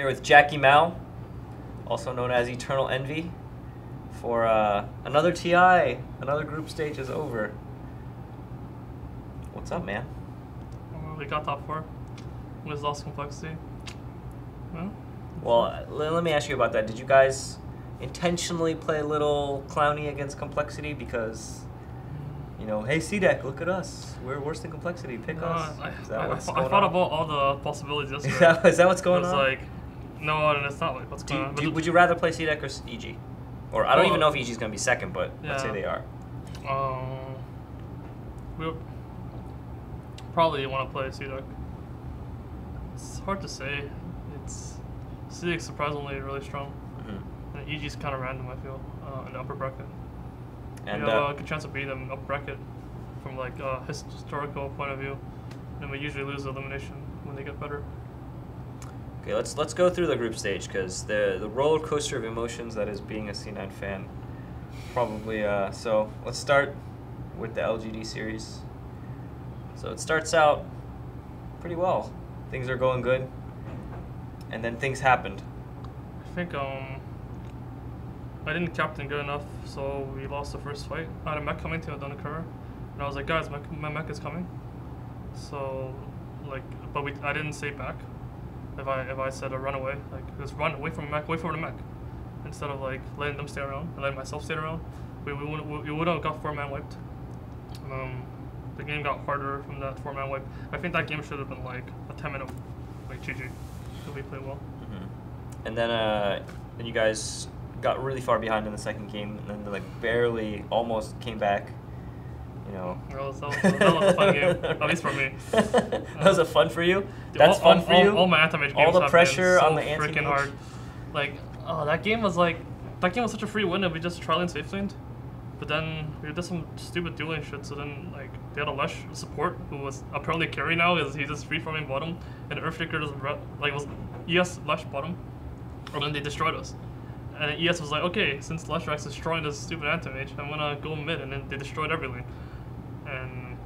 here with Jacky Mao, also known as EternalEnVy, for another TI. Another group stage is over. What's up, man? We got top 4. We just lost complexity. Well, let me ask you about that. Did you guys intentionally play a little clowny against complexity because, you know, hey C-Deck, look at us. We're worse than complexity. Pick us. Is that what's going on? I thought about all the possibilities yesterday. Is that what's going on? It was like, no, and it's not like what's going on. Would you rather play C-Deck or EG? Or I don't even know if EG is going to be second, but let's say they are. We probably want to play C-Deck. It's hard to say. C-Deck's surprisingly really strong. And EG's kind of random, I feel, in the upper bracket. And we have a good chance of beating them in the upper bracket from like a historical point of view. And we usually lose elimination when they get better. Okay, let's go through the group stage, because the roller coaster of emotions that is being a C9 fan. Probably, so let's start with the LGD series. So it starts out pretty well. Things are going good. And then things happened. I think I didn't captain good enough, so we lost the first fight. I had a mech coming to a down curve, and I was like, guys, my mech is coming. So, like, but I didn't say back. If I said run away, like just run away from the mech, wait for the mech, instead of like letting them stay around and letting myself stay around, we would have got 4-man wiped. The game got harder from that 4-man wipe. I think that game should have been like a 10-minute like GG. So we played well. And then you guys got really far behind in the second game, and then like barely, almost came back. You know. That was a fun game, at least for me. That was a fun for you. Dude, That's fun for you. All my anti-mage games all the have pressure been so on the freaking hard. Like, that game was such a free win that we just trial and safe laned. But then we did some stupid dueling shit. So then like they had a Lush support who was apparently carry now. He's just free farming bottom, and Earthshaker just was ES Lush bottom, and then they destroyed us. And ES was like, okay, since Lush Rack's destroying this stupid anti-mage, I'm gonna go mid, and then they destroyed everything. And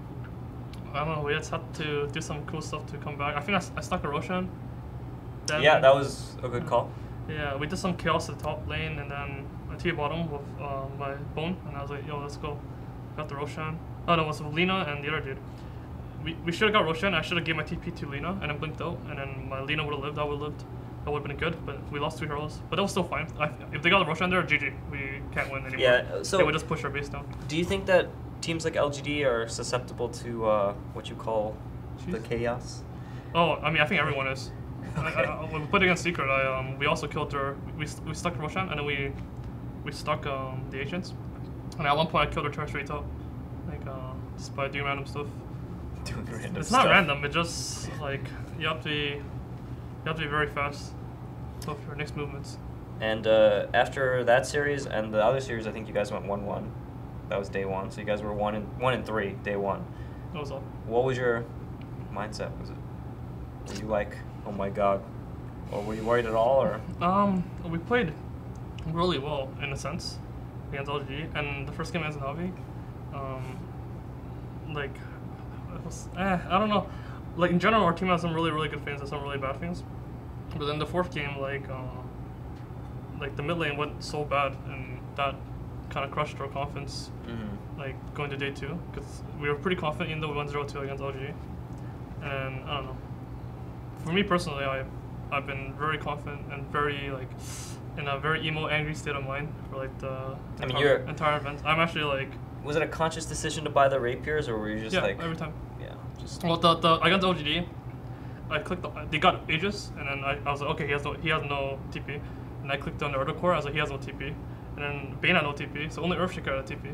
I don't know, we just had to do some cool stuff to come back. I think I stuck a Roshan. Then, yeah, that was a good call. Yeah, we did some chaos at the top lane, and then I T bottom with my Bone, and I was like, yo, let's go. Got the Roshan. Oh no, it was with Lina and the other dude. We should have got Roshan. I should have gave my TP to Lina, and then blinked out, and then my Lina would have lived. I would have lived. That would have been good, but we lost 2 heroes. But that was still fine. If they got the Roshan there, GG. We can't win anymore. Yeah, so they would just push our base down. Do you think that teams like LGD are susceptible to what you call the chaos? Oh, I mean, I think everyone is. When we played against Secret, we also killed their. We stuck Roshan, and then we stuck the agents. And at one point, I killed her tertiary top, like just by doing random stuff. Doing random it's stuff. not random. It just like you have to be very fast for your next movements. And after that series and the other series, I think you guys went 1-1. That was day 1. So you guys were 1-3 day 1. That was all. What was your mindset? Were you like, oh my god, or were you worried at all, or? We played really well in a sense against LG, and the first game against Navi, like it was, I don't know. Like in general, our team has some really good things and some really bad things. But then the 4th game, like the mid lane went so bad, and that kind of crushed our confidence. Like going to day 2, because we were pretty confident even though we won 0-2 against LG. And I don't know. For me personally, I've been very confident and very like in a very emo, angry state of mind for like the entire event. I'm actually like. Was it a conscious decision to buy the rapiers, or were you just like? Yeah, every time. Yeah, just. Well, against LGD, I clicked. They got Aegis, and then I was like, okay, he has no TP, and I clicked on the other core. I was like, he has no TP, and then Bane had no TP, so only Earthshaker had a TP,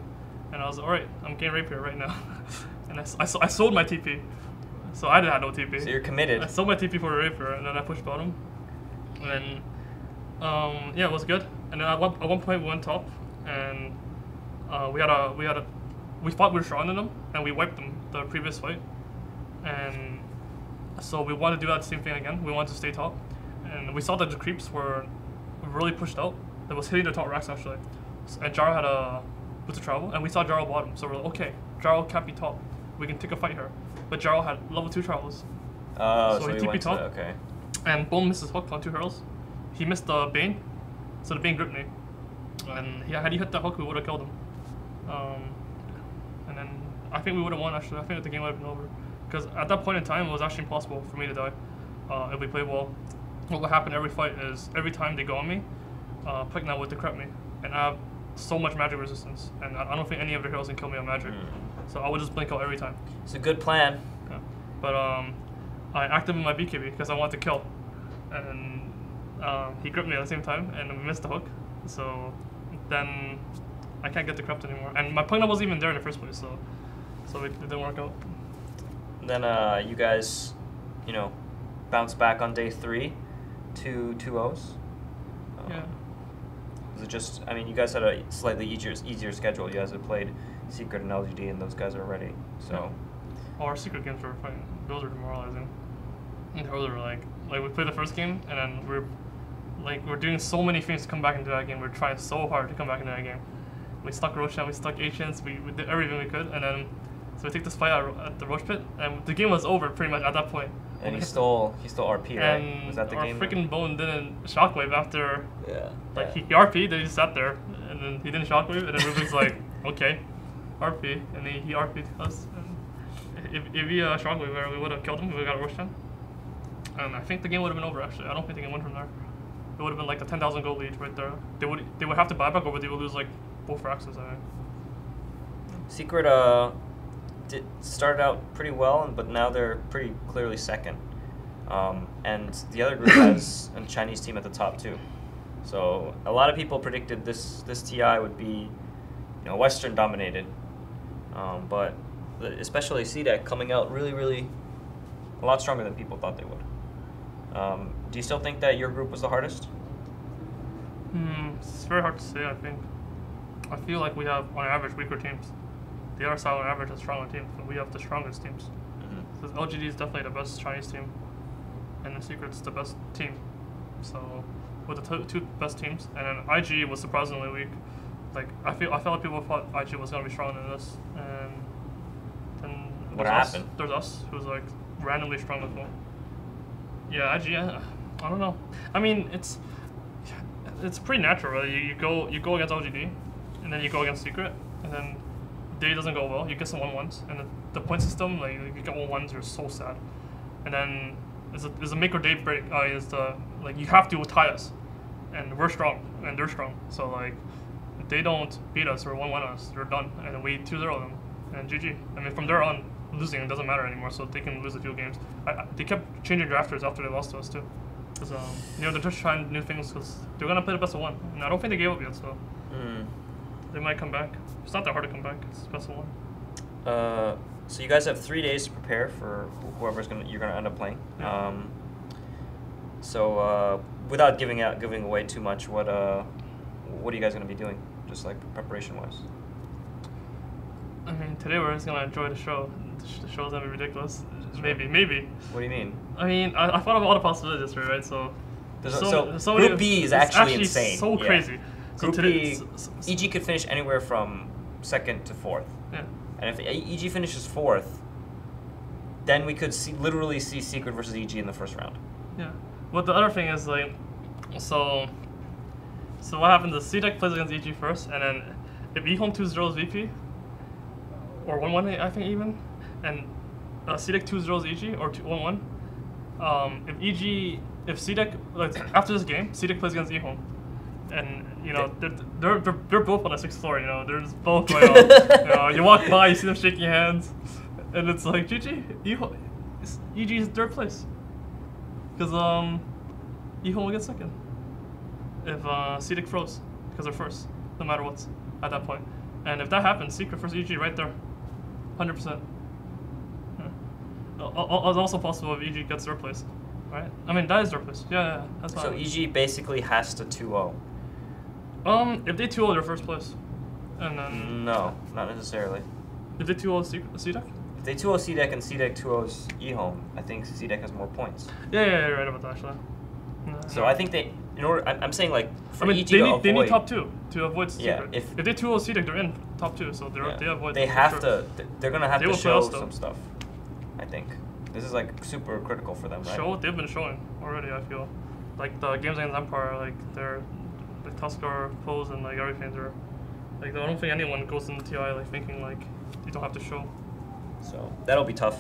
and I was like, all right, I'm getting rapier right now, and I sold my TP. So I didn't have no TP. So you're committed. I sold my TP for a rapier, and then I pushed bottom. And then, yeah, it was good. And then at one point we went top, and we thought we were stronger than them, and we wiped them the previous fight. And so we wanted to do that same thing again. We wanted to stay top, and we saw that the creeps were really pushed out. That was hitting the top racks actually. And Jaro had a boost of travel, and we saw Jaro bottom. So we're like, okay, Jaro can't be top. We can take a fight here. But Jaro had level 2 travels. Oh, so he TP top. Okay. And Bone misses hook on 2 heroes. he missed the Bane, so the Bane gripped me. And had he hit the hook, we would have killed him. And then I think we would have won, actually. I think the game would have been over. Because at that point in time, it was actually impossible for me to die if we played well. What would happen every fight is, every time they go on me, Pugna would decrep me. And I have so much magic resistance. And I don't think any of the heroes can kill me on magic. So I would just blink out every time. It's a good plan. Yeah. But I activated my BKB because I wanted to kill. And he gripped me at the same time and missed the hook. So then I can't get decrept anymore. And my Pugna wasn't even there in the first place, so it didn't work out. Then you guys, you know, bounced back on day 3 to 2-0s. Yeah. Was it just, I mean, you guys had a slightly easier schedule. You guys had played Secret and LGD, and those guys are ready. So. Yeah. Our Secret games were fine. Those were demoralizing. And those were like we played the first game, and then we're doing so many things to come back into that game. We're trying so hard to come back into that game. We stuck Roshan, we stuck Ancients, we did everything we could, and then so we take this fight at the Roche Pit, and the game was over pretty much at that point. And he stole RP, right? And was that the game? Our freaking Bone didn't shockwave after. Yeah. Like he RP'd, then he just sat there, and then he didn't shockwave, and then Rubik's like, okay, RP, and he RP'd us. And if he shockwave, we would have killed him. We would have got Roshan. And I think the game would have been over. Actually, I don't think they can win from there. It would have been like a 10,000 gold lead right there. They would have to buy back, or they would lose like both axes. I think. Secret started out pretty well, but now they're pretty clearly second. And the other group has a Chinese team at the top too. So a lot of people predicted this TI would be, you know, Western dominated. But especially CDEC coming out really a lot stronger than people thought they would. Do you still think that your group was the hardest? It's very hard to say, I think. I feel like we have, on average, weaker teams. The other side, on average, has stronger teams, but we have the strongest teams. Because LGD is definitely the best Chinese team, and the Secret's the best team. So, with the two best teams, and then IG was surprisingly weak. Like, I felt like people thought IG was going to be stronger than this, and then what happened? There's us, who's like randomly strong as well. Yeah, IG, I don't know. I mean, it's pretty natural, right? You go against LGD, and then you go against Secret, and then day doesn't go well. You get some 1-1s, and the point system, like you get 1-1s, you're so sad. And then there's a make or day break. You have to tie us, and we're strong, and they're strong. So like, if they don't beat us or 1-1 us, they're done, and then we 2-0 them, and GG. I mean, from there on, losing doesn't matter anymore. So they can lose a few games. They kept changing drafters after they lost to us too. Because you know, they're just trying new things because they're gonna play the best of 1, and I don't think they gave up yet. So they might come back. It's not that hard to come back. It's best of 1. So you guys have 3 days to prepare for whoever's you're gonna end up playing. Yeah. So without giving away too much, what are you guys gonna be doing, just like preparation wise? I mean, today we're just gonna enjoy the show. The show's gonna be ridiculous. Maybe. What do you mean? I mean, I thought of all the possibilities, right? So Group B is actually insane. So crazy. Group B, EG could finish anywhere from 2nd to 4th. Yeah. And if EG finishes 4th, then we could literally see Secret versus EG in the first round. Yeah. But the other thing is like, so what happens is CDEC plays against EG first, and then if eHome 2-0 VP, or 1-1 I think even, and CDEC 2-0 EG or 1-1. If CDEC, like after this game, CDEC plays against eHome, and you know they're both on the 6th floor. You know, they're just both going on. You know, you walk by, you see them shaking hands, and it's like GG. EG is 3rd place, because eHome will get 2nd if CDEC froze, because they're 1st, no matter what at that point. And if that happens, Secret versus EG right there, 100%. It's also possible if EG gets 3rd place, right? I mean, that is 3rd place. Yeah, that's fine. So EG basically has to 2-0. If they 2-0, they're 1st place. And then... No, not necessarily. If they 2-0 CDEC? If they 2-0 CDEC and CDEC 2-0s eHome, I think CDEC has more points. Yeah, you're right about that, actually. So I think they, in order, I'm saying like, for EG they need top 2 to avoid Secret. Yeah, if they 2-0 CDEC, they're in top 2, so they avoid. They have to. They're gonna have to show some stuff. I think this is like super critical for them, right? Show what they've been showing already. I feel. like the games against Empire, like they're like Tuskar pose and like everything. They're like I don't think anyone goes into TI like thinking like you don't have to show. So that'll be tough.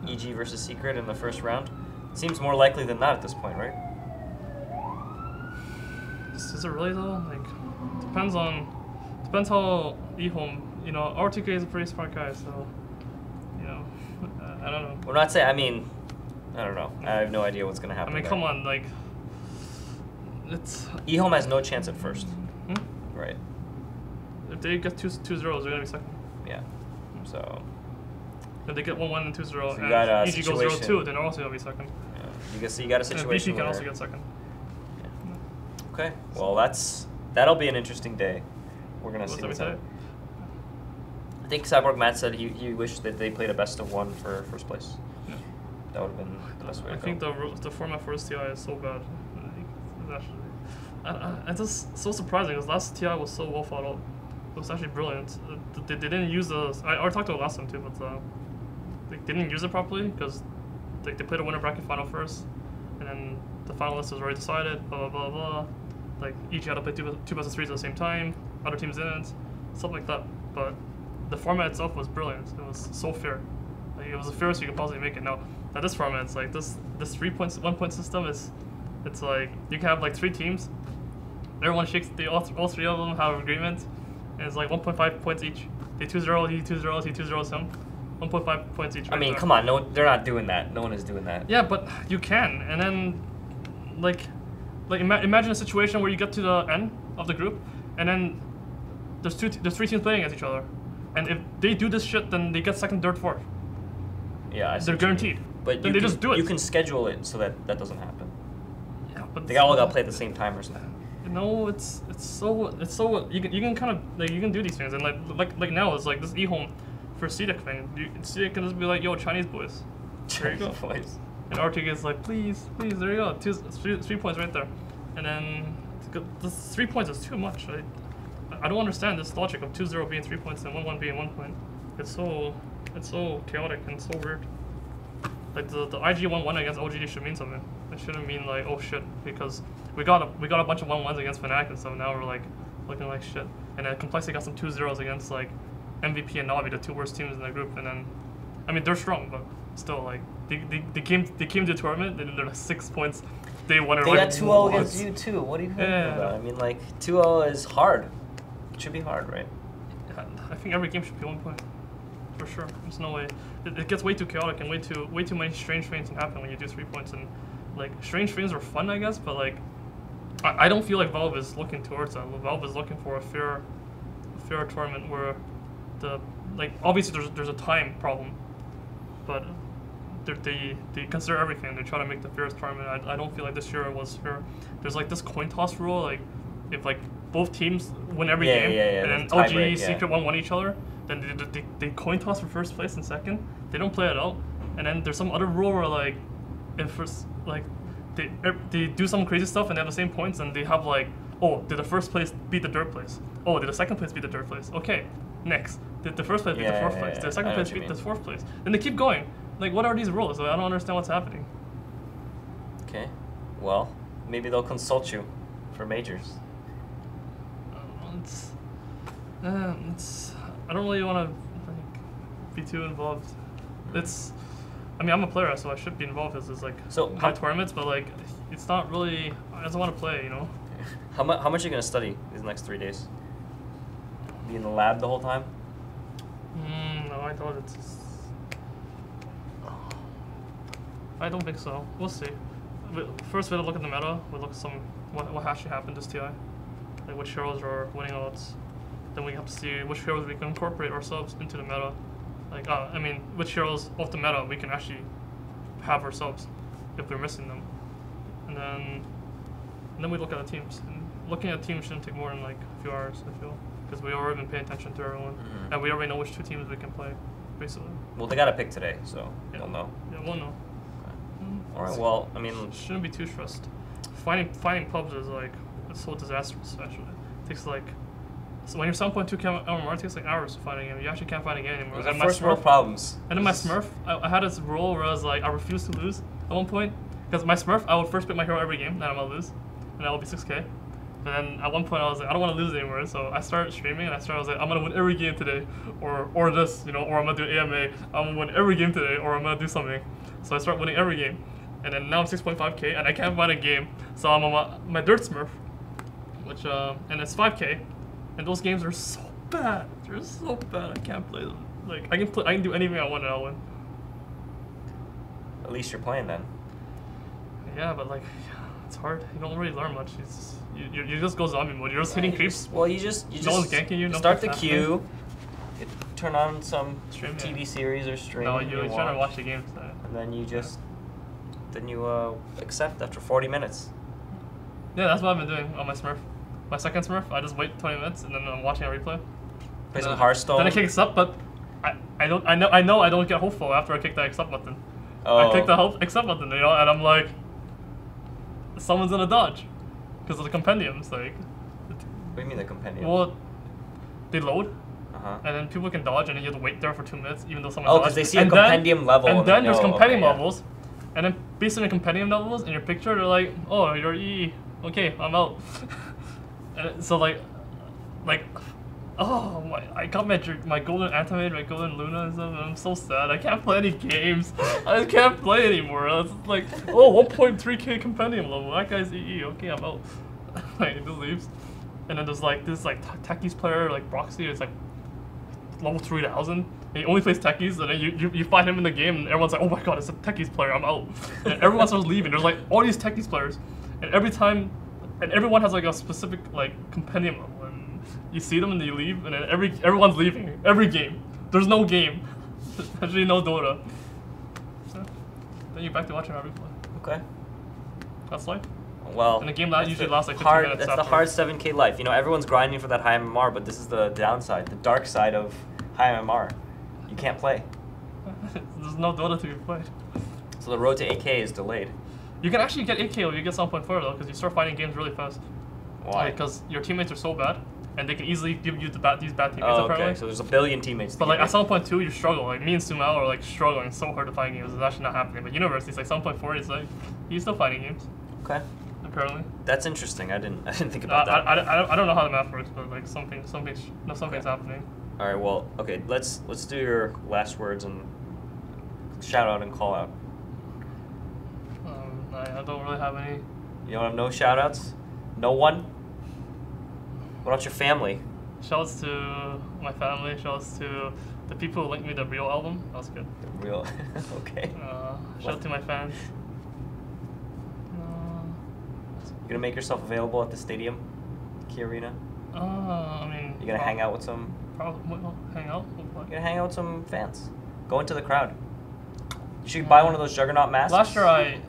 EG versus Secret in the first round. Seems more likely than not at this point, right? Is it really though? Like depends how eHome. You know, RTK is a pretty smart guy, so you know, I don't know. We're not saying. I mean, I don't know. I have no idea what's gonna happen. I mean, there. come on, like it's. eHome has no chance at first. Right. If they get 2-0, they're gonna be second. Yeah. So. If they get 1-1 and 2-0, So and EG goes 0-2, then they're also gonna be second. Yeah. You got a situation. And BP can also get second. Yeah. Okay. Well, that'll be an interesting day. We're gonna see what's happening. I think Cyborg Matt said he wished that they played a best of 1 for first place. Yeah. That would have been the best way to go. I think the format for this TI is so bad. Like, it's actually, it's just so surprising because last TI was so well thought out. It was actually brilliant. They didn't use the. I talked about it last time too, but they didn't use it properly because they played a winner bracket final first, and then the finalist was already decided. Blah blah blah blah. Like each had to play two best of 3s at the same time. Other teams didn't. Stuff like that. But the format itself was brilliant. It was so fair. Like, it was the fairest you could possibly make it. Now this format, it's like this 1 point system is. It's like you can have like 3 teams. Everyone shakes. All 3 of them have agreement. And it's like 1.5 points each. They 2-0, he 2-0, he 2-0 him. 1.5 points each. I mean, come on, no, they're not doing that. No one is doing that. Yeah, but you can. And then, like imagine a situation where you get to the end of the group, and then there's 3 teams playing against each other, and if they do this shit, then they get second, third, fourth. Yeah, I see they're guaranteed. But then they just do it. You can schedule it so that doesn't happen. Yeah, but they all got to play at the same time or something. No, it's so you can kind of like you can do these things, and like now it's like this eHome for CDEC thing. CDEC can just be like, yo, Chinese boys, there you go. Boys. And RTK is like, please, there you go, 3 points right there, and then the 3 points is too much. I don't understand this logic of 2-0 being 3 points and 1-1 being 1 point. It's so chaotic and so weird. Like the IG 1-1 against OGD should mean something. It shouldn't mean like, oh shit, because we got a bunch of 1-1s against Fnatic and stuff. Now we're like looking like shit. And then Complexity got some 2-0s against like MVP and Navi, the 2 worst teams in the group. And then, I mean, they're strong, but still like they came to the tournament and they're like 6 points. They won it. They got 2-0 against you too. What are you talking about? I mean, like 2-0 is hard. It should be hard, right? Yeah, I think every game should be 1 point. For sure. There's no way. It gets way too chaotic and way too many strange things can happen when you do 3 points. And like strange things are fun, I guess, but like I don't feel like Valve is looking towards that. Valve is looking for a fair tournament where obviously there's a time problem, but they consider everything. They try to make the fairest tournament. I don't feel like this year was fair. There's like this coin toss rule, like if like both teams win every game and then LG Secret 1-1 each other, then they coin toss for first place and second. They don't play it out. And then there's some other rule where like if first like they do some crazy stuff and they have the same points and they have like, oh, did the first place beat the third place? Oh, did the second place beat the third place? Okay, next. Did the first place beat the fourth place? Did the second place beat the fourth place? Then they keep going. Like, what are these rules? I don't understand what's happening. Okay, well, maybe they'll consult you for majors. I don't really want to like be too involved. I mean, I'm a player, so I should be involved as like high tournaments, but like it's not really. I just want to play, you know. How much are you gonna study these next 3 days? Be in the lab the whole time? No, I thought it's. I don't think so. We'll see. First, we have to look at the meta. We'll look at what actually happened this TI, like which heroes are winning odds. Then we have to see which heroes we can incorporate ourselves into the meta. Like, I mean, which heroes off the meta we can actually have ourselves if we're missing them. And then we look at the teams. And looking at teams shouldn't take more than like a few hours, I feel, because we already been paying attention to everyone, and we already know which 2 teams we can play, basically. Well, they gotta pick today, so they'll know. Yeah, we'll know. All right. Well, I mean, shouldn't be too stressed. Finding pubs is like it's so disastrous. Actually, it takes like. So when you're 7.2 MMR, it takes like hours to find a game. You actually can't find a game anymore. Those are first world problems. And then my Smurf, I had this role where I was like, I refused to lose at one point. Because my Smurf, I would first pick my hero every game, then I'm gonna lose, and that would be 6K. But then at one point I was like, I don't want to lose anymore, so I started streaming and I was like, I'm gonna win every game today, or this, you know, or I'm gonna do AMA. I'm gonna win every game today, or I'm gonna do something. So I start winning every game, and then now I'm 6.5K and I can't find a game, so I'm on my Dirt Smurf, which and it's 5K, and those games are so bad. They're so bad. I can't play them. Like I can do anything I want and I'll win. At least you're playing then. Yeah, but like, it's hard. You don't really learn much. You just go zombie mode. You're just hitting creeps. Well, you just no one's ganking you. No start the queue. Turn on some stream, TV series or stream. No, you're trying to watch the games. And then you just accept after 40 minutes. Yeah, that's what I've been doing on my Smurf. My second Smurf, I just wait 20 minutes and then I'm watching a replay. Play some Hearthstone. Then I kick accept, but I know I don't get hopeful after I click that accept button. Oh. I click the accept button, you know, and I'm like, someone's gonna dodge, because of the compendiums, like. What do you mean the compendium? Well, they load, and then people can dodge, and then you have to wait there for 2 minutes, even though someone. Oh, because they see a compendium level. And then there's compendium levels, and then based on the compendium levels in your picture, they're like, oh, you're EE. Okay, I'm out. And so like, oh my! I got my golden animated, my golden Luna and stuff, and I'm so sad. I can't play any games. I can't play anymore. It's like, oh, 1.3K compendium level. That guy's EE. Okay, I'm out. Like, it just leaves. And then there's like this techies player like Broxy. It's like level 3000. And he only plays techies, and then you find him in the game, and everyone's like, oh my god, it's a techies player. I'm out. And everyone starts leaving. There's like all these techies players, and everyone has like a specific like compendium level. You see them and they leave, and then everyone's leaving. Every game. There's no game. There's actually no Dota. So, then you're back to watching our replay. Okay. That's life. Well, and the game that usually lasts like 15 minutes. That's the hard 7K life. You know, everyone's grinding for that high MMR, but this is the downside, the dark side of high MMR. You can't play. There's no Dota to be played. So the road to 8K is delayed. You can actually get 8K when you get 7.4 though, because you start fighting games really fast. Why? Because your teammates are so bad. And they can easily give you these bad teammates apparently. Okay, so there's a billion teammates. But like at 7.2, you struggle. Like me and Sumal are like struggling so hard to find games. It's actually not happening. But University, it's like 7.4. It's like he's still finding games. Okay. Apparently. That's interesting. I didn't think about that. I don't know how the math works, but like something's happening. All right. Well, okay. Let's do your last words and shout out and call out. I don't really have any. You don't have no shout outs? No one? What about your family? Shoutouts to my family. Shoutouts to the people who linked me the Real album. That was good. The Real? Okay. Shout out to my fans. You gonna make yourself available at the stadium, Key Arena? I mean. You gonna hang out with some? Probably hang out. You gonna hang out with some fans? Go into the crowd. You should buy one of those Juggernaut masks. Last year I.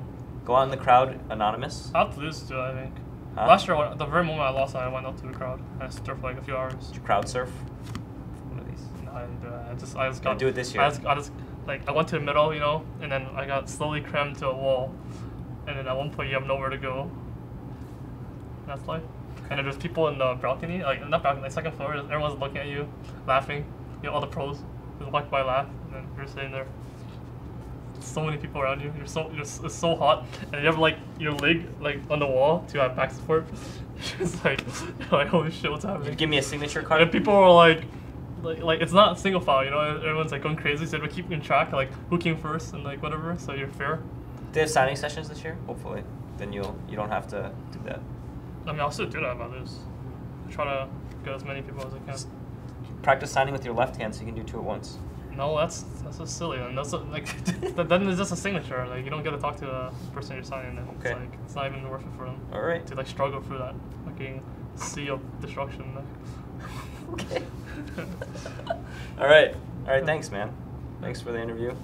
Go out in the crowd anonymous. I have to lose to it, I think. Huh? Last year, the very moment I lost, I went up to the crowd and I stood there for like a few hours. Did you crowd surf? One of these. No, I didn't do it. I just got. Do it this year. I just like I went to the middle, you know, and then I got slowly crammed to a wall, and then at one point you have nowhere to go. That's life. And then there's people in the balcony, like not balcony, like second floor. Everyone's looking at you, laughing. You know, all the pros just walk by, laugh, and then you're sitting there. So many people around you. It's so hot, and you have like your leg like on the wall to have back support. It's like, you're like, holy shit, what's happening? Give me a signature card. And people are like it's not single file, you know. Everyone's like going crazy, so they're keeping track, like who came first and like whatever. So you're fair. They have signing sessions this year. Hopefully, then you don't have to do that. I mean, I'll still do that if I lose. Try to get as many people as I can. Just practice signing with your left hand so you can do two at once. No, that's just silly. And that's like then it's just a signature. Like you don't get to talk to the person you're signing. And okay. It's like it's not even worth it for them. All right. To like struggle through that fucking sea of destruction. Okay. All right. Thanks, man. Thanks for the interview.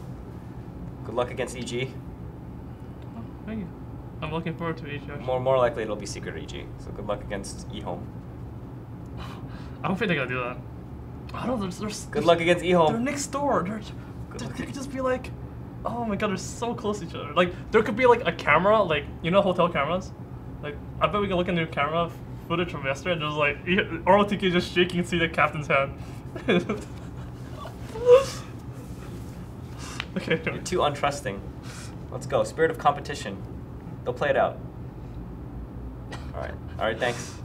Good luck against EG. Oh, thank you. I'm looking forward to EG. Actually. More likely it'll be secret EG. So good luck against eHome. I don't think they're gonna do that. I don't know. There's good luck against eHome. They're next door. They could just be like, oh my god, they're so close to each other. Like there could be like a camera, like you know hotel cameras. Like I bet we can look into camera footage from yesterday, and there's like ROTK just shaking and see the captain's hand. Okay. You're too untrusting. Let's go. Spirit of competition. They'll play it out. All right. All right. Thanks.